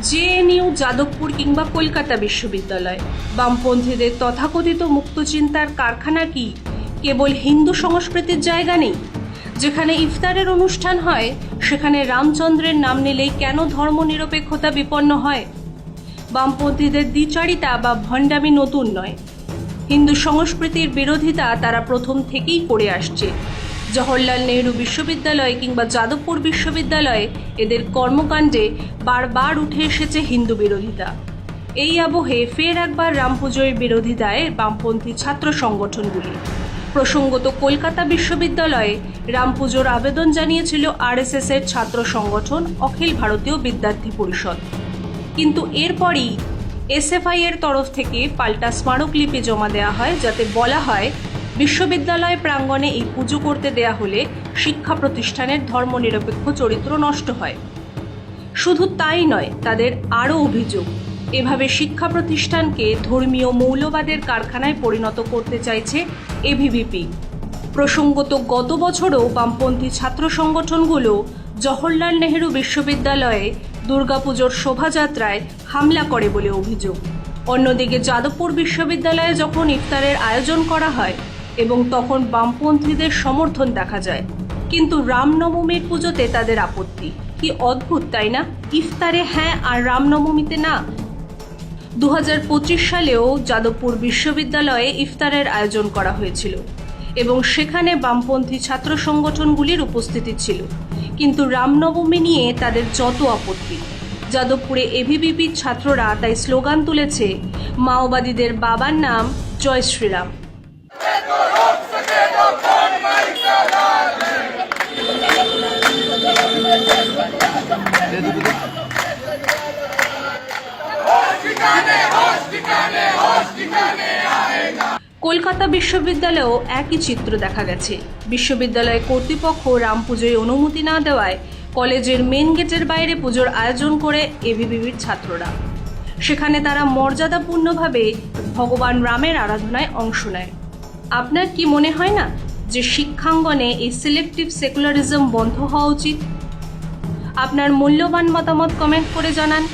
JNU, Jadavpur কিংবা কলকাতা বিশ্ববিদ্যালয়, বামপন্থীদের তথাকথিত মুক্তচিন্তার কারখানা কি কেবল হিন্দু সংস্কৃতির জায়গা নেই? যেখানে ইফতারের অনুষ্ঠান হয় সেখানে রামচন্দ্রের নাম নিলেই কেন ধর্মনিরপেক্ষতা বিপন্ন হয়? বামপন্থীদের দ্বিচারিতা বা ভণ্ডামি নতুন নয়। হিন্দু সংস্কৃতির বিরোধিতা তারা প্রথম থেকেই করে আসছে। জওহরলাল নেহরু বিশ্ববিদ্যালয় কিংবা যাদবপুর বিশ্ববিদ্যালয়ে এদের কর্মকাণ্ডে বারবার উঠে এসেছে হিন্দু বিরোধিতা। এই আবহে ফের একবার রাম পুজোর বিরোধিতায় বামপন্থী ছাত্র সংগঠনগুলি। প্রসঙ্গত কলকাতা বিশ্ববিদ্যালয়ে রাম পুজোর আবেদন জানিয়েছিল আরএসএস এর ছাত্র সংগঠন অখিল ভারতীয় বিদ্যার্থী পরিষদ। কিন্তু এরপরই এসএফআই এর তরফ থেকে পাল্টা স্মারকলিপি জমা দেওয়া হয়, যাতে বলা হয় বিশ্ববিদ্যালয় প্রাঙ্গণে এই পুজো করতে দেয়া হলে শিক্ষা প্রতিষ্ঠানের ধর্মনিরপেক্ষ চরিত্র নষ্ট হয়। শুধু তাই নয়, তাদের আরও অভিযোগ এভাবে শিক্ষা প্রতিষ্ঠানকে ধর্মীয় মৌলবাদের কারখানায় পরিণত করতে চাইছে এবিভিপি। প্রসঙ্গত গত বছরও বামপন্থী ছাত্র সংগঠনগুলো জওহরলাল নেহরু বিশ্ববিদ্যালয়ে দুর্গাপুজোর শোভাযাত্রায় হামলা করে বলে অভিযোগ। অন্যদিকে যাদবপুর বিশ্ববিদ্যালয়ে যখন ইফতারের আয়োজন করা হয় এবং তখন বামপন্থীদের সমর্থন দেখা যায়, কিন্তু রামনবমীর পুজোতে তাদের আপত্তি। কি অদ্ভুত, তাই না? ইফতারে হ্যাঁ আর রামনবমীতে না। 2025 সালেও যাদবপুর বিশ্ববিদ্যালয়ে ইফতারের আয়োজন করা হয়েছিল এবং সেখানে বামপন্থী ছাত্র সংগঠনগুলির উপস্থিতি ছিল, কিন্তু রামনবমী নিয়ে তাদের যত আপত্তি। যাদবপুরে এবিভিপির ছাত্ররা তাই স্লোগান তুলেছে, মাওবাদীদের বাবার নাম জয় শ্রীরাম। কলকাতা বিশ্ববিদ্যালয়েও একই চিত্র দেখা গেছে। বিশ্ববিদ্যালয় কর্তৃপক্ষ রাম পুজোয় অনুমতি না দেওয়ায় কলেজের মেন গেটের বাইরে পুজোর আয়োজন করে এবিভিপির ছাত্ররা। সেখানে তারা মর্যাদাপূর্ণভাবে ভগবান রামের আরাধনায় অংশ নেয়। আপনার কি মনে হয় না যে শিক্ষাঙ্গনে এই সিলেক্টিভ সেকুলারিজম বন্ধ হওয়া উচিত? আপনার মূল্যবান মতামত কমেন্ট করে জানান।